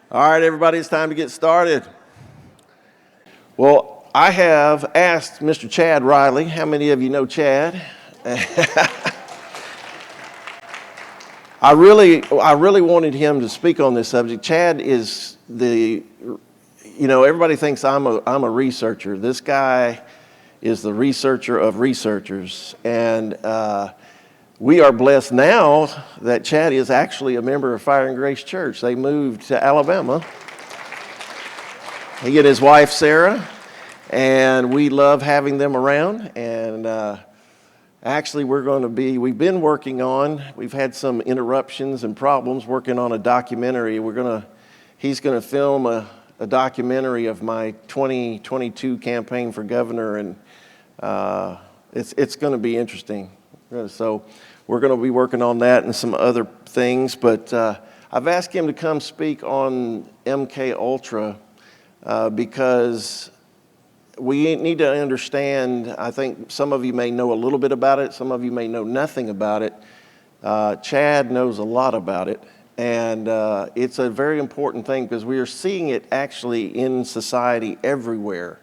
All right, everybody, it's time to get started. Well, I have asked Mr. Chad Riley. How many of you know Chad? I really wanted him to speak on this subject. Chad is everybody thinks I'm a researcher. This guy is the researcher of researchers, and we are blessed now that Chad is actually a member of Fire and Grace Church. They moved to Alabama. He and his wife, Sarah, and we love having them around. And actually, we've been working on, we've had some interruptions and problems working on a documentary. He's going to film a documentary of my 2022 campaign for governor, and it's going to be interesting. So we're going to be working on that and some other things, but I've asked him to come speak on MK Ultra because we need to understand. I think some of you may know a little bit about it, some of you may know nothing about it. Chad knows a lot about it, and it's a very important thing because we are seeing it actually in society everywhere.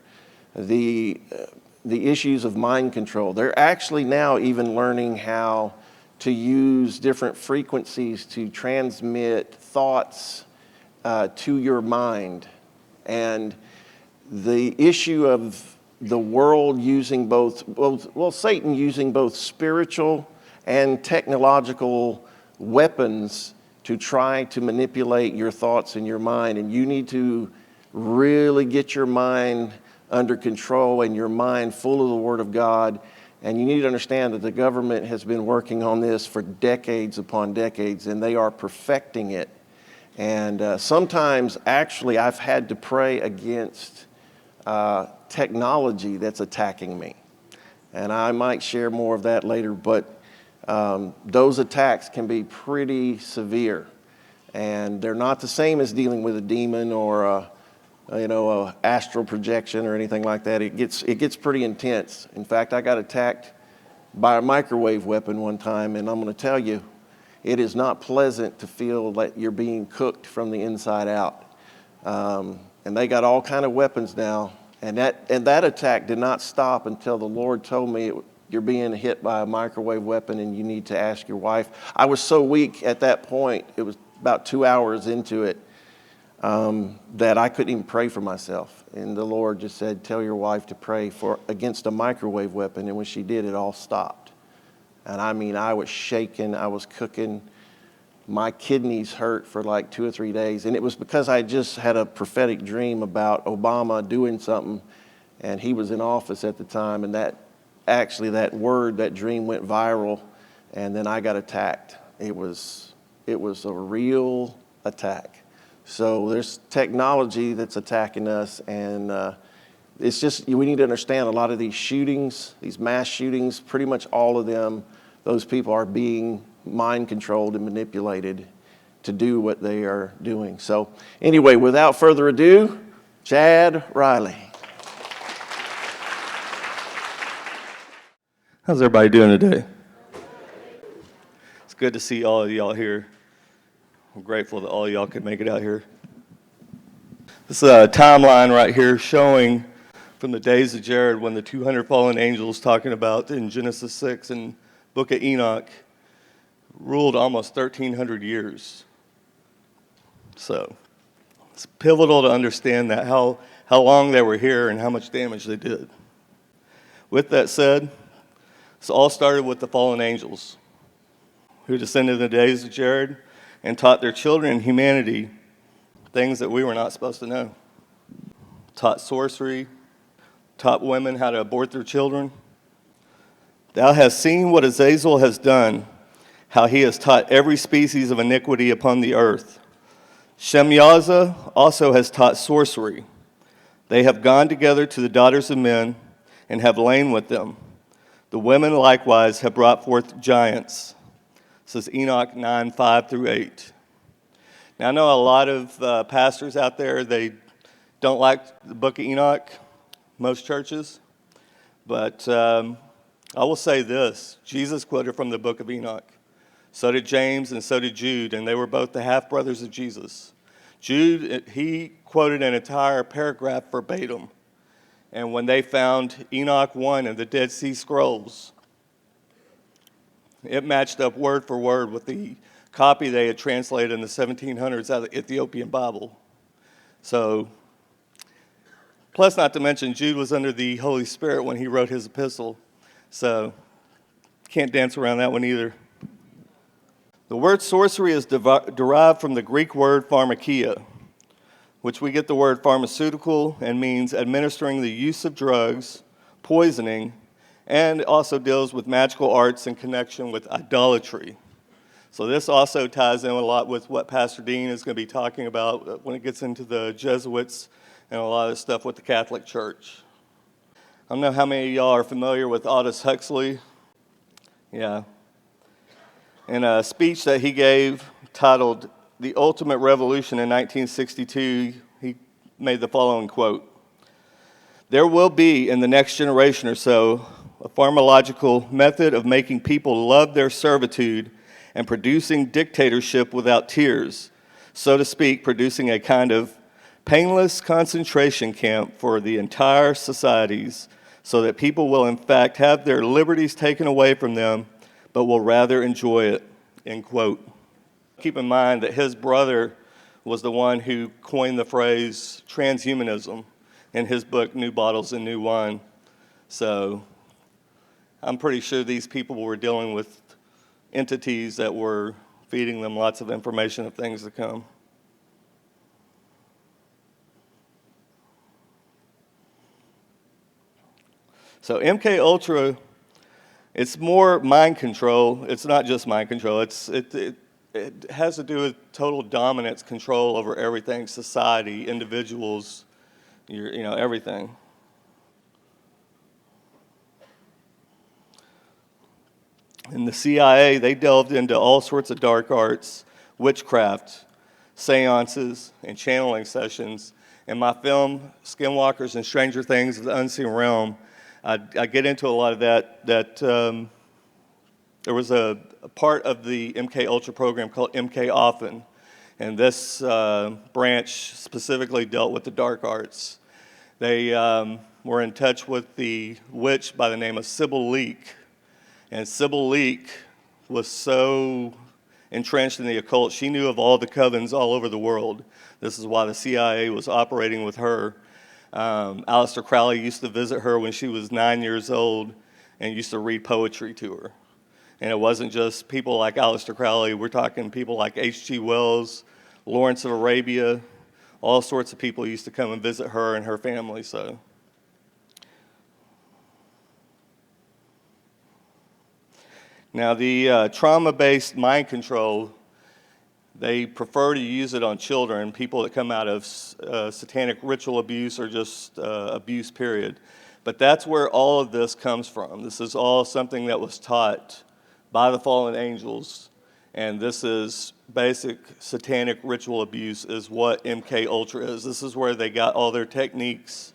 The issues of mind control. They're actually now even learning how to use different frequencies to transmit thoughts to your mind. And the issue of the world using Satan using both spiritual and technological weapons to try to manipulate your thoughts and your mind. And you need to really get your mind under control and your mind full of the Word of God. And you need to understand that the government has been working on this for decades upon decades, and they are perfecting it. And sometimes, actually, I've had to pray against technology that's attacking me. And I might share more of that later, but those attacks can be pretty severe. And they're not the same as dealing with a demon or a astral projection or anything like that. It gets pretty intense. In fact, I got attacked by a microwave weapon one time, and I'm going to tell you, it is not pleasant to feel that you're being cooked from the inside out. And they got all kind of weapons now, and that attack did not stop until the Lord told me you're being hit by a microwave weapon and you need to ask your wife. I was so weak at that point, it was about 2 hours into it, that I couldn't even pray for myself. And the Lord just said, tell your wife to pray against a microwave weapon. And when she did, it all stopped. And I mean, I was shaking, I was cooking. My kidneys hurt for like 2 or 3 days. And it was because I just had a prophetic dream about Obama doing something. And he was in office at the time. And that dream went viral. And then I got attacked. It was a real attack. So there's technology that's attacking us, and it's just, we need to understand a lot of these shootings, these mass shootings, pretty much all of them, those people are being mind controlled and manipulated to do what they are doing. So anyway, without further ado, Chad Riley. How's everybody doing today? It's good to see all of y'all here. I'm grateful that all y'all could make it out here. This is a timeline right here showing from the days of Jared when the 200 fallen angels talking about in Genesis 6 and Book of Enoch ruled almost 1,300 years. So it's pivotal to understand that how long they were here and how much damage they did. With that said, this all started with the fallen angels who descended in the days of Jared and taught their children and humanity things that we were not supposed to know. Taught sorcery, taught women how to abort their children. Thou hast seen what Azazel has done, how he has taught every species of iniquity upon the earth. Shemyaza also has taught sorcery. They have gone together to the daughters of men and have lain with them. The women likewise have brought forth giants. This is Enoch 9, 5 through 8. Now, I know a lot of pastors out there, they don't like the book of Enoch, most churches. But I will say this. Jesus quoted from the book of Enoch. So did James and so did Jude, and they were both the half-brothers of Jesus. Jude, he quoted an entire paragraph verbatim. And when they found Enoch 1 in the Dead Sea Scrolls, it matched up word for word with the copy they had translated in the 1700s out of the Ethiopian Bible. So, plus not to mention, Jude was under the Holy Spirit when he wrote his epistle. So, can't dance around that one either. The word sorcery is derived from the Greek word pharmakia, which we get the word pharmaceutical and means administering the use of drugs, poisoning, and also deals with magical arts in connection with idolatry. So this also ties in a lot with what Pastor Dean is going to be talking about when it gets into the Jesuits and a lot of stuff with the Catholic Church. I don't know how many of y'all are familiar with Aldous Huxley. Yeah. In a speech that he gave titled The Ultimate Revolution in 1962, he made the following quote: "There will be, in the next generation or so, a pharmacological method of making people love their servitude and producing dictatorship without tears, so to speak, producing a kind of painless concentration camp for the entire societies, so that people will in fact have their liberties taken away from them, but will rather enjoy it," end quote. Keep in mind that his brother was the one who coined the phrase transhumanism in his book, New Bottles and New Wine. So I'm pretty sure these people were dealing with entities that were feeding them lots of information of things to come. So MK Ultra, it's more mind control. It's not just mind control. It has to do with total dominance, control over everything, society, individuals, everything. In the CIA, they delved into all sorts of dark arts, witchcraft, seances, and channeling sessions. In my film, Skinwalkers and Stranger Things of the Unseen Realm, I get into a lot of that. There was a part of the MK Ultra program called MK Often, and this branch specifically dealt with the dark arts. They were in touch with the witch by the name of Sybil Leek, and Sybil Leek was so entrenched in the occult, she knew of all the covens all over the world. This is why the CIA was operating with her. Aleister Crowley used to visit her when she was 9 years old and used to read poetry to her. And it wasn't just people like Aleister Crowley. We're talking people like H.G. Wells, Lawrence of Arabia. All sorts of people used to come and visit her and her family. So, now the trauma-based mind control, they prefer to use it on children, people that come out of satanic ritual abuse or just abuse, period. But that's where all of this comes from. This is all something that was taught by the fallen angels, and this is basic satanic ritual abuse is what MK Ultra is. This is where they got all their techniques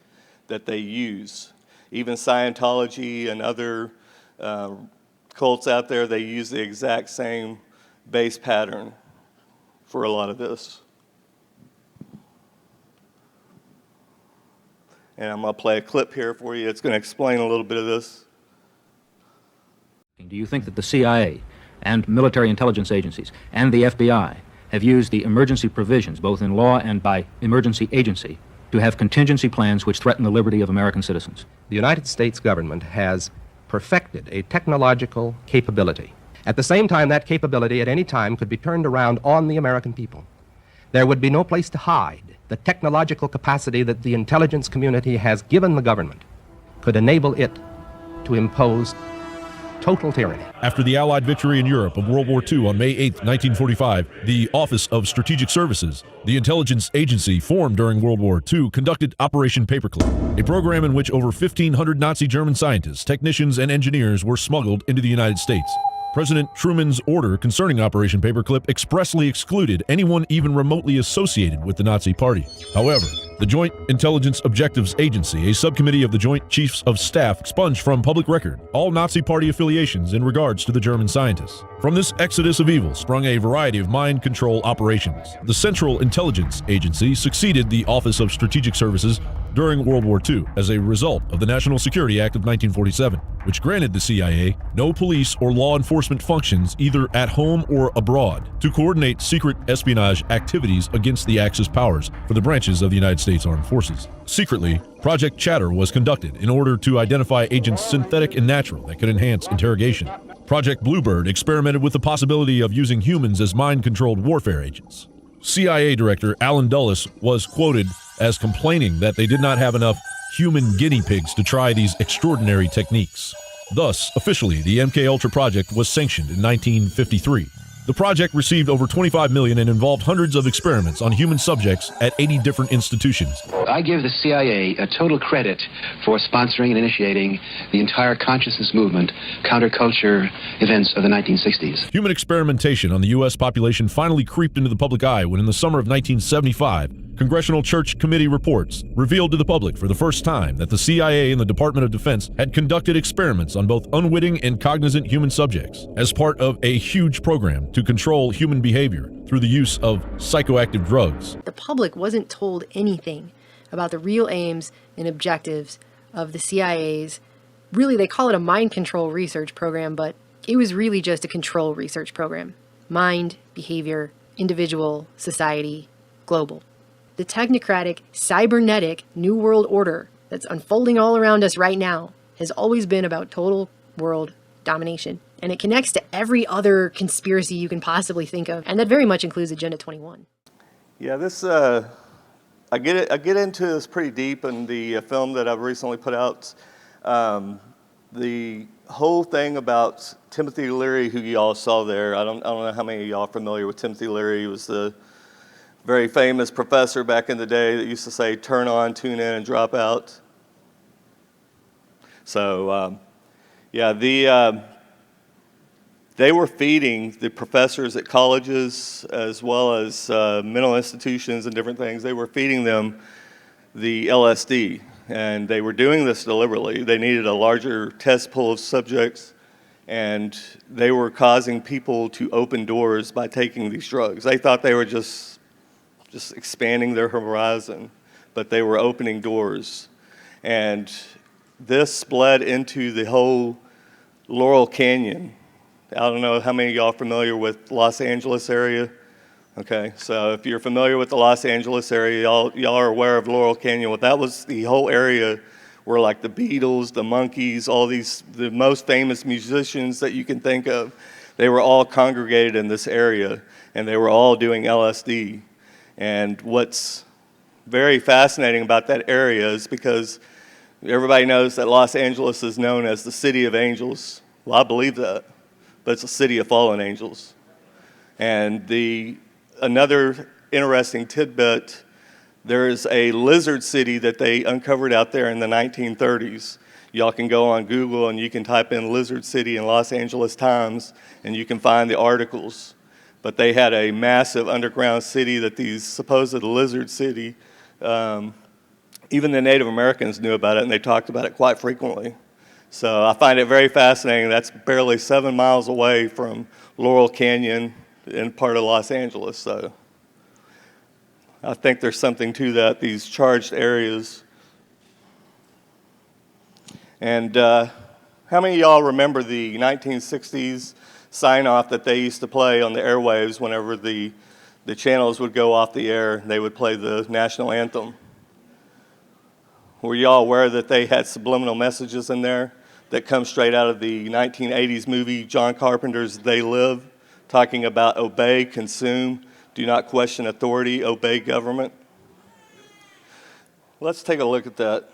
that they use. Even Scientology and other cults out there, they use the exact same base pattern for a lot of this. And I'm going to play a clip here for you. It's going to explain a little bit of this. Do you think that the CIA and military intelligence agencies and the FBI have used the emergency provisions, both in law and by emergency agency, to have contingency plans which threaten the liberty of American citizens? The United States government has perfected a technological capability. At the same time, that capability at any time could be turned around on the American people. There would be no place to hide. The technological capacity that the intelligence community has given the government could enable it to impose total tyranny. After the Allied victory in Europe of World War II on May 8, 1945, the Office of Strategic Services, the intelligence agency formed during World War II, conducted Operation Paperclip, a program in which over 1,500 Nazi German scientists, technicians, and engineers were smuggled into the United States. President Truman's order concerning Operation Paperclip expressly excluded anyone even remotely associated with the Nazi Party. However, The Joint Intelligence Objectives Agency, a subcommittee of the Joint Chiefs of Staff, expunged from public record all Nazi Party affiliations in regards to the German scientists. From this exodus of evil sprung a variety of mind control operations. The Central Intelligence Agency succeeded the Office of Strategic Services during World War II as a result of the National Security Act of 1947, which granted the CIA no police or law enforcement functions either at home or abroad to coordinate secret espionage activities against the Axis powers for the branches of the United States Armed Forces. Secretly, Project Chatter was conducted in order to identify agents synthetic and natural that could enhance interrogation. Project Bluebird experimented with the possibility of using humans as mind-controlled warfare agents. CIA Director Alan Dulles was quoted as complaining that they did not have enough human guinea pigs to try these extraordinary techniques. Thus, officially, the MKUltra project was sanctioned in 1953. The project received over $25 million and involved hundreds of experiments on human subjects at 80 different institutions. I give the CIA a total credit for sponsoring and initiating the entire consciousness movement, counterculture events of the 1960s. Human experimentation on the U.S. population finally creeped into the public eye when in the summer of 1975, Congressional Church Committee reports revealed to the public for the first time that the CIA and the Department of Defense had conducted experiments on both unwitting and cognizant human subjects as part of a huge program to control human behavior through the use of psychoactive drugs. The public wasn't told anything about the real aims and objectives of the CIA's, really they call it a mind control research program, but it was really just a control research program. Mind, behavior, individual, society, global. The technocratic, cybernetic New World Order that's unfolding all around us right now has always been about total world domination. And it connects to every other conspiracy you can possibly think of. And that very much includes Agenda 21. Yeah, this, I get into this pretty deep in the film that I've recently put out. The whole thing about Timothy Leary, who y'all saw there, I don't know how many of y'all are familiar with Timothy Leary. He was the very famous professor back in the day that used to say, turn on, tune in, and drop out. So, yeah, they were feeding the professors at colleges as well as mental institutions and different things. They were feeding them the LSD, and they were doing this deliberately. They needed a larger test pool of subjects, and they were causing people to open doors by taking these drugs. They thought they were just expanding their horizon, but they were opening doors. And this bled into the whole Laurel Canyon. I don't know how many of y'all are familiar with Los Angeles area. Okay, so if you're familiar with the Los Angeles area, y'all are aware of Laurel Canyon. Well, that was the whole area where like the Beatles, the Monkees, all these, the most famous musicians that you can think of, they were all congregated in this area, and they were all doing LSD. And what's very fascinating about that area is because everybody knows that Los Angeles is known as the city of angels. Well, I believe that, but it's a city of fallen angels. And another interesting tidbit, there is a lizard city that they uncovered out there in the 1930s. Y'all can go on Google and you can type in Lizard City in Los Angeles Times and you can find the articles. But they had a massive underground city that these supposed lizard city, even the Native Americans knew about it and they talked about it quite frequently. So I find it very fascinating. That's barely 7 miles away from Laurel Canyon in part of Los Angeles. So I think there's something to that, these charged areas. And how many of y'all remember the 1960s sign-off that they used to play on the airwaves whenever the channels would go off the air? They would play the national anthem. Were y'all aware that they had subliminal messages in there that come straight out of the 1980s movie John Carpenter's They Live, talking about obey, consume, do not question authority, obey government? Let's take a look at that.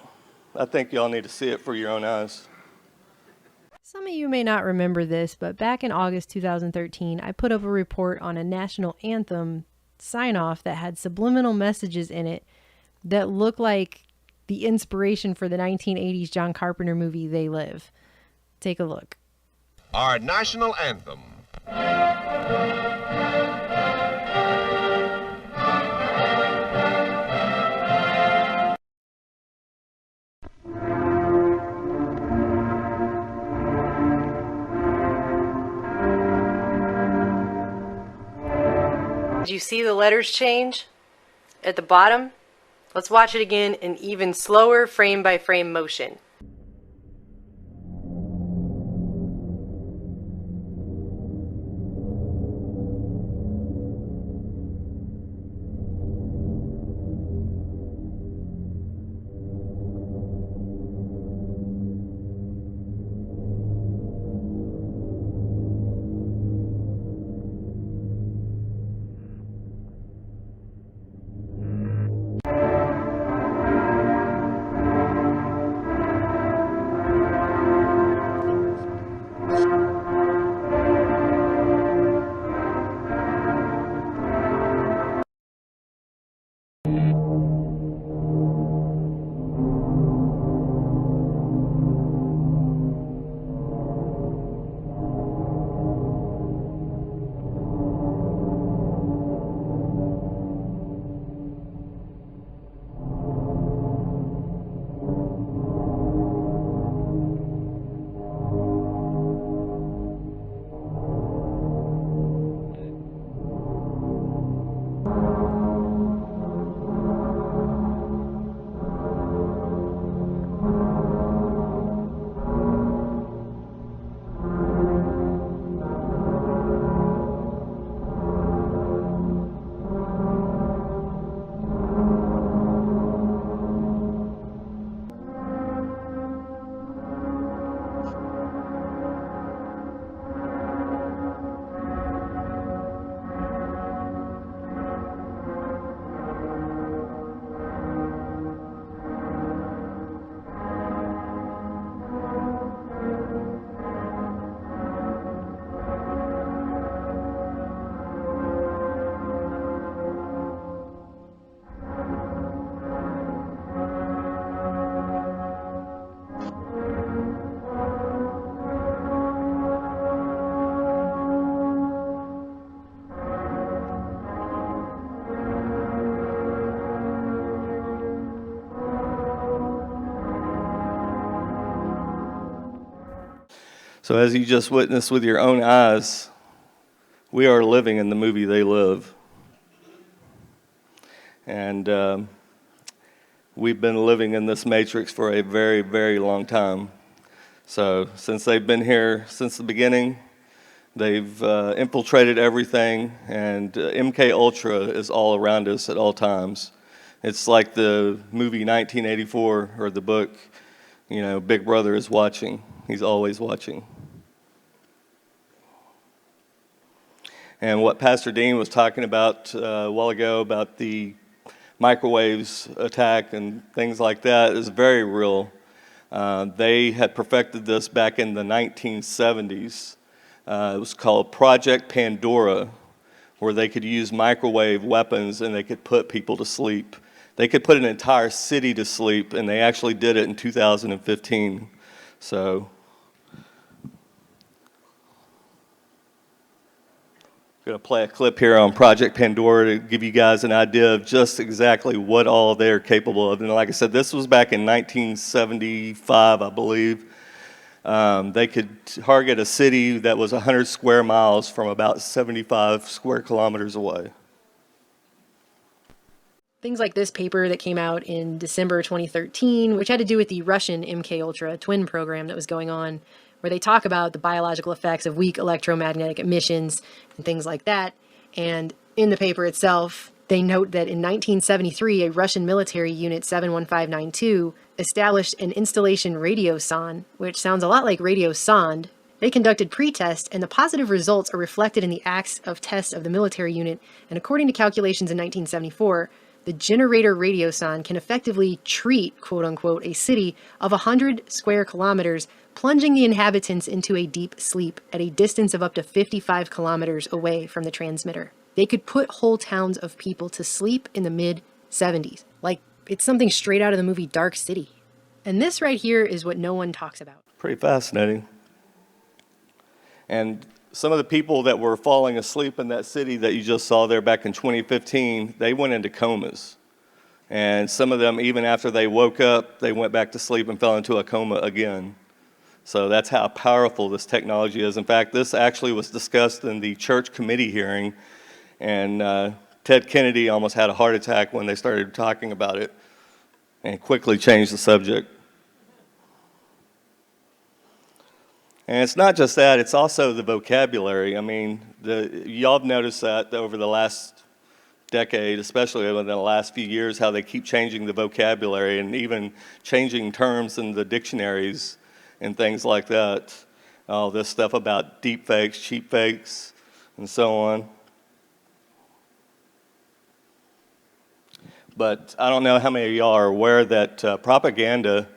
I think y'all need to see it for your own eyes. Some of you may not remember this, but back in August 2013, I put up a report on a national anthem sign-off that had subliminal messages in it that looked like the inspiration for the 1980s John Carpenter movie They Live. Take a look. Our national anthem. you see the letters change at the bottom? Let's watch it again in even slower frame-by-frame motion. So as you just witnessed with your own eyes, we are living in the movie they live. And we've been living in this matrix for a very, very long time. So since they've been here since the beginning, they've infiltrated everything, and MK Ultra is all around us at all times. It's like the movie 1984 or the book, you know, Big Brother is watching. He's always watching. And what Pastor Dean was talking about a while ago about the microwaves attack and things like that is very real. They had perfected this back in the 1970s. It was called Project Pandora, where they could use microwave weapons and they could put people to sleep. They could put an entire city to sleep, and they actually did it in 2015. So I'm going to play a clip here on Project Pandora to give you guys an idea of just exactly what all they're capable of. And like I said, this was back in 1975, I believe. They could target a city that was 100 square miles from about 75 square kilometers away. Things like this paper that came out in December 2013, which had to do with the Russian MK-Ultra twin program that was going on, where they talk about the biological effects of weak electromagnetic emissions and things like that. And in the paper itself, they note that in 1973, a Russian military unit 71592 established an installation radio sonde, which sounds a lot like radio sonde. They conducted pre-tests, and the positive results are reflected in the acts of tests of the military unit. And according to calculations in 1974, the generator radio sonde can effectively treat, quote unquote, a city of 100 square kilometers, plunging the inhabitants into a deep sleep at a distance of up to 55 kilometers away from the transmitter. They could put whole towns of people to sleep in the mid-70s. Like, it's something straight out of the movie Dark City. And this right here is what no one talks about. Pretty fascinating. And some of the people that were falling asleep in that city that you just saw there back in 2015, they went into comas. And some of them, even after they woke up, they went back to sleep and fell into a coma again. So that's how powerful this technology is. In fact, this actually was discussed in the church committee hearing, and Ted Kennedy almost had a heart attack when they started talking about it and quickly changed the subject. And it's not just that, it's also the vocabulary. I mean, y'all have noticed that over the last decade, especially within the last few years, how they keep changing the vocabulary and even changing terms in the dictionaries and things like that. All this stuff about deep fakes, cheap fakes, and so on. But I don't know how many of y'all are aware that propaganda,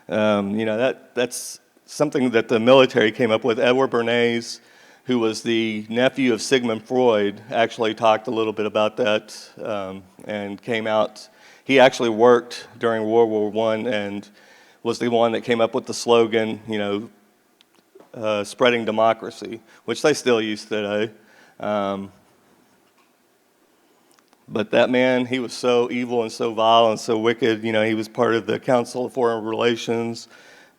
that's something that the military came up with. Edward Bernays, who was the nephew of Sigmund Freud, actually talked a little bit about that and came out. He actually worked during World War I and was the one that came up with the slogan, spreading democracy, which they still use today. But that man, he was so evil and so vile and so wicked. He was part of the Council of Foreign Relations,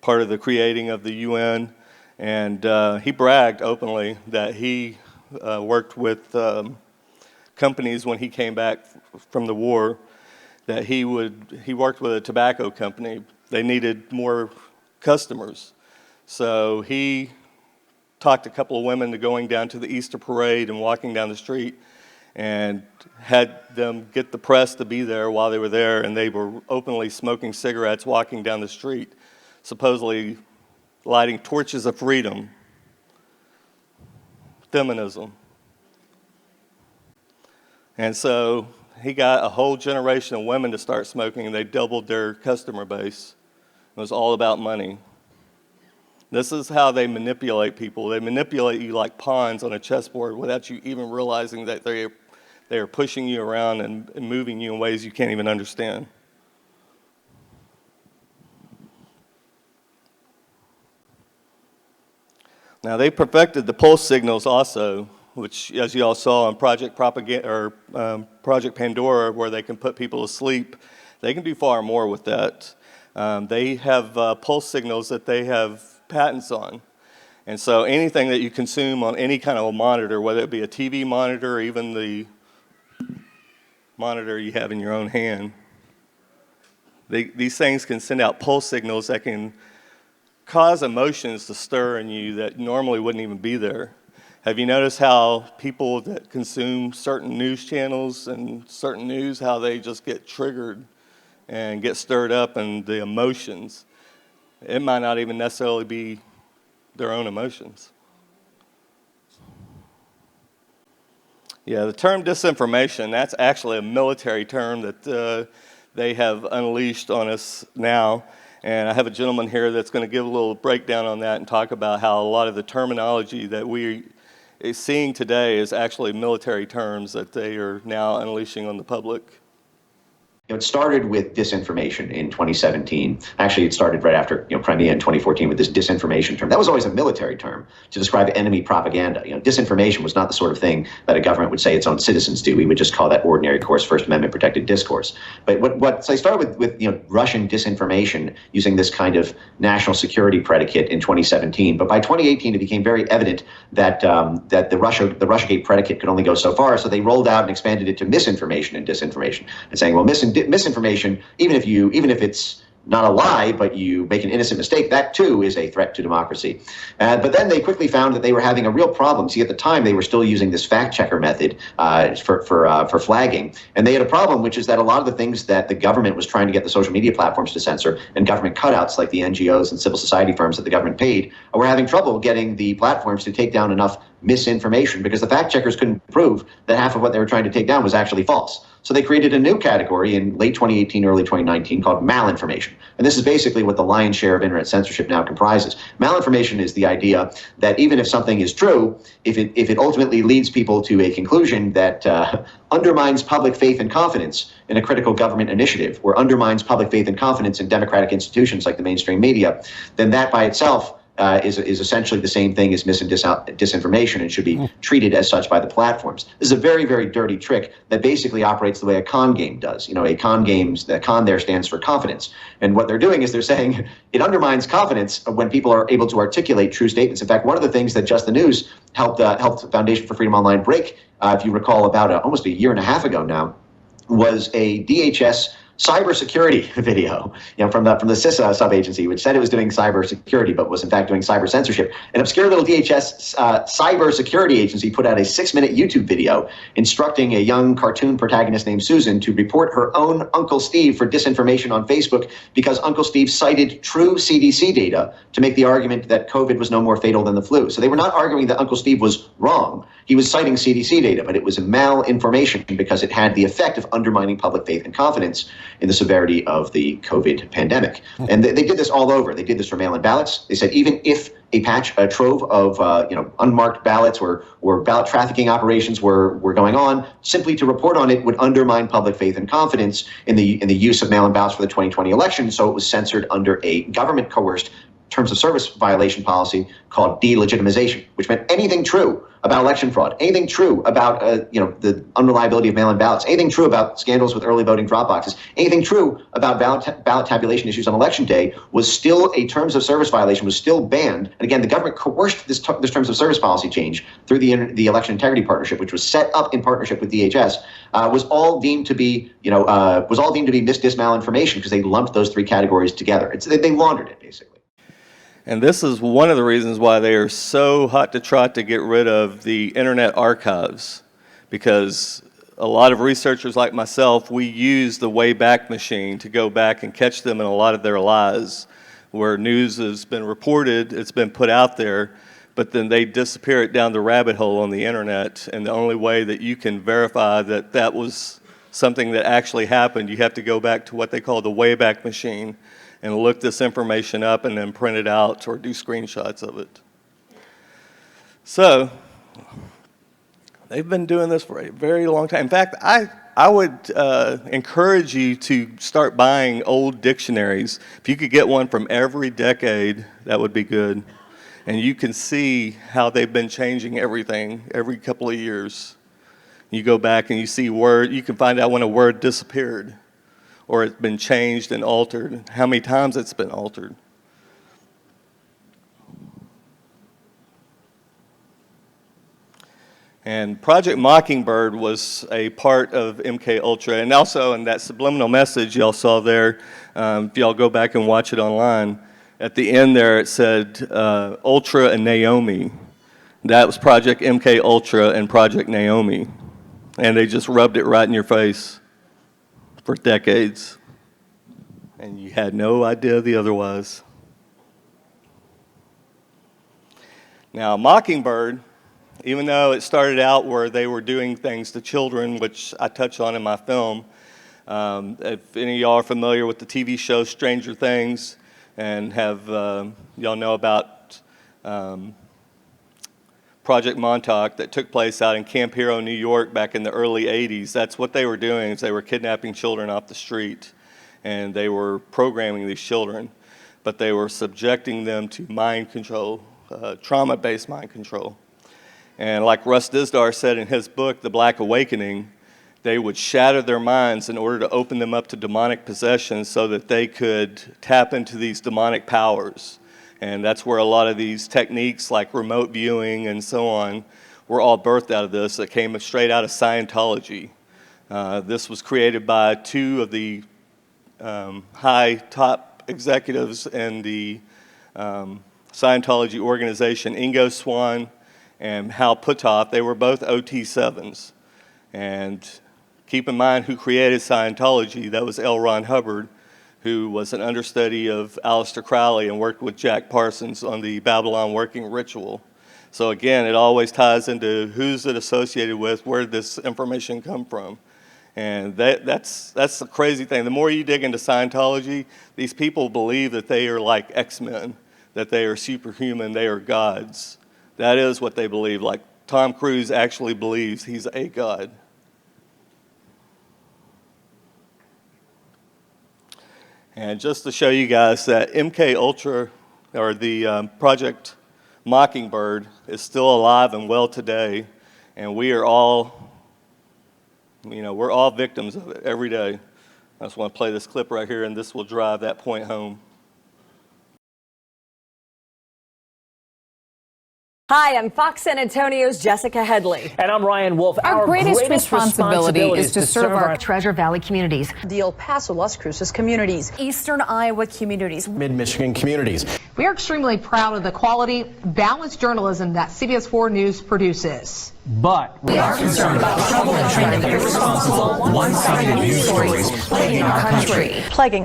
part of the creating of the UN, and he bragged openly that he worked with companies when he came back from the war, that he worked with a tobacco company. They needed more customers. So he talked a couple of women to going down to the Easter parade and walking down the street and had them get the press to be there while they were there, and they were openly smoking cigarettes walking down the street, supposedly lighting torches of freedom, feminism. And so he got a whole generation of women to start smoking, and they doubled their customer base. It was all about money. This is how they manipulate people. They manipulate you like pawns on a chessboard without you even realizing that they are pushing you around and moving you in ways you can't even understand. Now, they perfected the pulse signals also, which, as you all saw on Project Pandora, where they can put people to sleep. They can do far more with that. They have pulse signals that they have patents on. And so anything that you consume on any kind of a monitor, whether it be a TV monitor or even the monitor you have in your own hand, these things can send out pulse signals that can cause emotions to stir in you that normally wouldn't even be there. Have you noticed how people that consume certain news channels and certain news, how they just get triggered and get stirred up, and the emotions, it might not even necessarily be their own emotions. Yeah, the term disinformation, that's actually a military term that they have unleashed on us now. And I have a gentleman here that's going to give a little breakdown on that and talk about how a lot of the terminology that we are seeing today is actually military terms that they are now unleashing on the public. It started with disinformation in 2017. Actually, it started right after Crimea in 2014 with this disinformation term. That was always a military term to describe enemy propaganda. Disinformation was not the sort of thing that a government would say its own citizens do. We would just call that ordinary course First Amendment protected discourse. But so I started with Russian disinformation using this kind of national security predicate in 2017. But by 2018, it became very evident that that the Russiagate predicate could only go so far. So they rolled out and expanded it to misinformation and disinformation, and saying, well, misinformation, even if it's not a lie, but you make an innocent mistake, that too is a threat to democracy. But then they quickly found that they were having a real problem. See, at the time, they were still using this fact checker method for flagging. And they had a problem, which is that a lot of the things that the government was trying to get the social media platforms to censor, and government cutouts like the NGOs and civil society firms that the government paid, were having trouble getting the platforms to take down enough misinformation because the fact checkers couldn't prove that half of what they were trying to take down was actually false. So they created a new category in late 2018, early 2019 called malinformation. And this is basically what the lion's share of internet censorship now comprises. Malinformation is the idea that even if something is true, if it ultimately leads people to a conclusion that undermines public faith and confidence in a critical government initiative, or undermines public faith and confidence in democratic institutions like the mainstream media, then that by itself is essentially the same thing as mis and disinformation and should be treated as such by the platforms. This is a very, very dirty trick that basically operates the way a con game does. You know, a con game's, the con there stands for confidence. And what they're doing is they're saying it undermines confidence when people are able to articulate true statements. In fact, one of the things that Just the News helped Foundation for Freedom Online break, if you recall, about almost a year and a half ago now, was a DHS cybersecurity video, from the CISA sub-agency, which said it was doing cybersecurity, but was in fact doing cyber censorship. An obscure little DHS cybersecurity agency put out a 6-minute YouTube video instructing a young cartoon protagonist named Susan to report her own Uncle Steve for disinformation on Facebook because Uncle Steve cited true CDC data to make the argument that COVID was no more fatal than the flu. So they were not arguing that Uncle Steve was wrong. He was citing CDC data, but it was malinformation because it had the effect of undermining public faith and confidence in the severity of the COVID pandemic. And they did this all over. They did this for mail-in ballots. They said even if a trove of unmarked ballots or ballot trafficking operations were going on, simply to report on it would undermine public faith and confidence in the use of mail-in ballots for the 2020 election. So it was censored under a government-coerced terms of service violation policy called delegitimization, which meant anything true about election fraud, anything true about the unreliability of mail-in ballots, anything true about scandals with early voting drop boxes, anything true about ballot tabulation issues on election day was still a terms of service violation, was still banned. And again, the government coerced this terms of service policy change through the Election Integrity Partnership, which was set up in partnership with DHS, was all deemed to be mis-dis malinformation because they lumped those three categories together. They laundered it basically. And this is one of the reasons why they are so hot to trot to get rid of the Internet archives, because a lot of researchers like myself, we use the Wayback Machine to go back and catch them in a lot of their lies, where news has been reported, it's been put out there, but then they disappear it down the rabbit hole on the Internet, and the only way that you can verify that that was something that actually happened, you have to go back to what they call the Wayback Machine, and look this information up and then print it out or do screenshots of it. So, they've been doing this for a very long time. In fact, I would encourage you to start buying old dictionaries. If you could get one from every decade, that would be good. And you can see how they've been changing everything every couple of years. You go back and you see you can find out when a word disappeared, or it's been changed and altered, how many times it's been altered. And Project Mockingbird was a part of MK Ultra, and also in that subliminal message y'all saw there, if y'all go back and watch it online, at the end there it said Ultra and Naomi. That was Project MK Ultra and Project Naomi. And they just rubbed it right in your face for decades, and you had no idea the otherwise. Now, Mockingbird, even though it started out where they were doing things to children, which I touch on in my film, if any of y'all are familiar with the TV show Stranger Things and have y'all know about Project Montauk that took place out in Camp Hero, New York back in the early 80s. That's what they were doing, is they were kidnapping children off the street, and they were programming these children, but they were subjecting them to mind control, trauma-based mind control. And like Russ Dizdar said in his book, The Black Awakening, they would shatter their minds in order to open them up to demonic possession so that they could tap into these demonic powers. And that's where a lot of these techniques like remote viewing and so on were all birthed out of this. That came straight out of Scientology. This was created by two of the high top executives in the Scientology organization, Ingo Swann and Hal Puthoff. They were both OT7s. And keep in mind who created Scientology. That was L. Ron Hubbard, who was an understudy of Aleister Crowley and worked with Jack Parsons on the Babylon Working Ritual. So again, it always ties into who's it associated with, where did this information come from. And that's the crazy thing. The more you dig into Scientology, these people believe that they are like X-Men, that they are superhuman, they are gods. That is what they believe. Like Tom Cruise actually believes he's a god. And just to show you guys that MK Ultra or the Project Mockingbird is still alive and well today, and we are all, we're all victims of it every day. I just want to play this clip right here, and this will drive that point home. Hi, I'm Fox San Antonio's Jessica Headley. And I'm Ryan Wolf. Our greatest responsibility is to serve our Treasure Valley communities, the El Paso, Las Cruces communities, Eastern Iowa communities, Mid-Michigan communities. We are extremely proud of the quality, balanced journalism that CBS 4 News produces. But we are concerned about troubling and irresponsible, one-sided news stories plaguing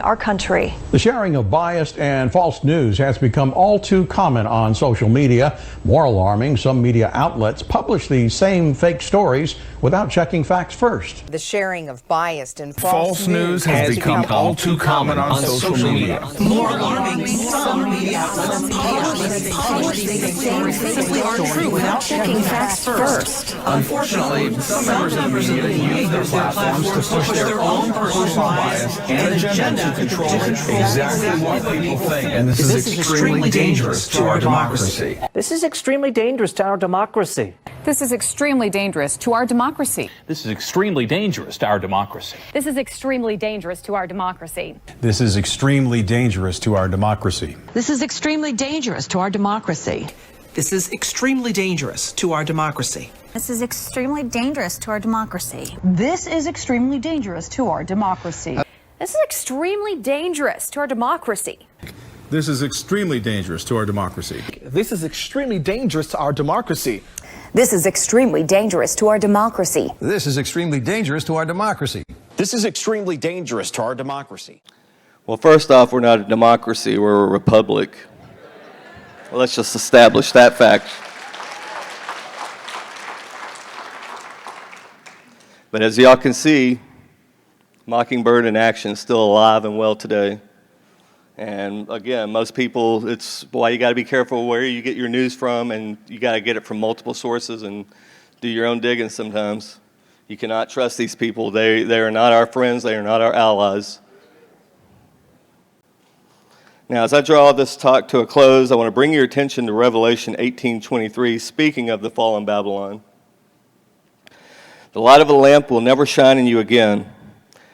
our country. The sharing of biased and false news has become all too common on social media. More alarming, some media outlets publish these same fake stories without checking facts first. The sharing of biased and false news has become all too common on social media. More alarming, some media outlets publish these stories simply aren't true without checking facts first. Unfortunately, some members of the media use their platforms to push their own personal bias and agenda to control exactly what people think. And this is extremely dangerous to our democracy. This is extremely dangerous to our democracy. This is extremely dangerous to our democracy. This is extremely dangerous to our democracy. This is extremely dangerous to our democracy. This is extremely dangerous to our democracy. This is extremely dangerous to our democracy. This is extremely dangerous to our democracy. This is extremely dangerous to our democracy. This is extremely dangerous to our democracy. This is extremely dangerous to our democracy. This is extremely dangerous to our democracy. This is extremely dangerous to our democracy. This is extremely dangerous to our democracy. This is extremely dangerous to our democracy. This is extremely dangerous to our democracy. Well, first off, we're not a democracy, we're a republic. Well, let's just establish that fact. But as y'all can see, Mockingbird in action is still alive and well today. And again, most people, it's why you got to be careful where you get your news from, and you got to get it from multiple sources and do your own digging sometimes. You cannot trust these people. They are not our friends. They are not our allies. Now, as I draw this talk to a close, I want to bring your attention to Revelation 18:23, speaking of the fallen Babylon. The light of a lamp will never shine in you again,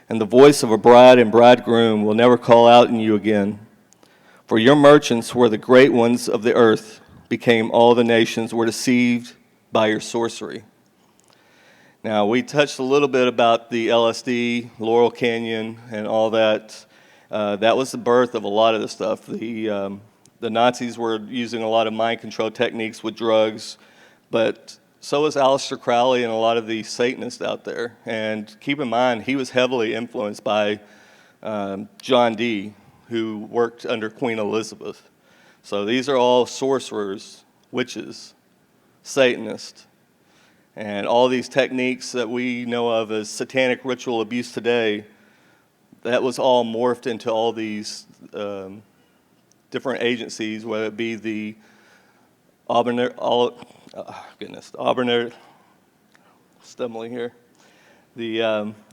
and the voice of a bride and bridegroom will never call out in you again. For your merchants were the great ones of the earth, became all the nations, were deceived by your sorcery. Now, we touched a little bit about the LSD, Laurel Canyon, and all that. That was the birth of a lot of this stuff. The Nazis were using a lot of mind control techniques with drugs, but so was Aleister Crowley and a lot of the Satanists out there. And keep in mind, he was heavily influenced by John Dee, who worked under Queen Elizabeth. So these are all sorcerers, witches, Satanists. And all these techniques that we know of as satanic ritual abuse today, that was all morphed into all these different agencies, whether it be the stumbling here. The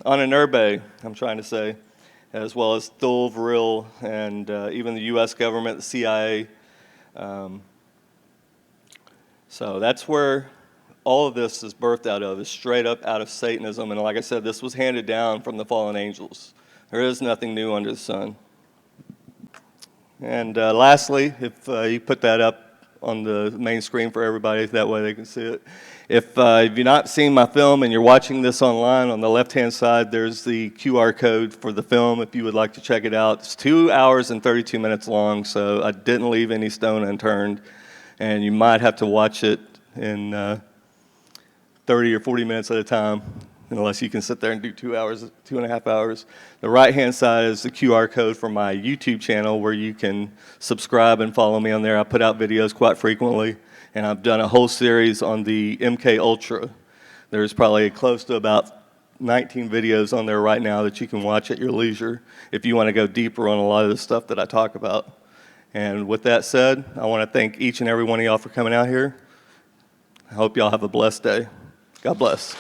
Ahnenerbe, I'm trying to say, as well as Thule, Vril, and even the U.S. government, the CIA. So that's where all of this is birthed out of, is straight up out of Satanism. And like I said, this was handed down from the fallen angels. There is nothing new under the sun. And lastly, if you put that up on the main screen for everybody, that way they can see it. If you've not seen my film and you're watching this online, on the left-hand side, there's the QR code for the film if you would like to check it out. It's 2 hours and 32 minutes long, so I didn't leave any stone unturned. And you might have to watch it in 30 or 40 minutes at a time, unless you can sit there and do 2 hours, 2.5 hours. The right-hand side is the QR code for my YouTube channel, where you can subscribe and follow me on there. I put out videos quite frequently, and I've done a whole series on the MK Ultra. There's probably close to about 19 videos on there right now that you can watch at your leisure if you want to go deeper on a lot of the stuff that I talk about. And with that said, I want to thank each and every one of y'all for coming out here. I hope y'all have a blessed day. God bless.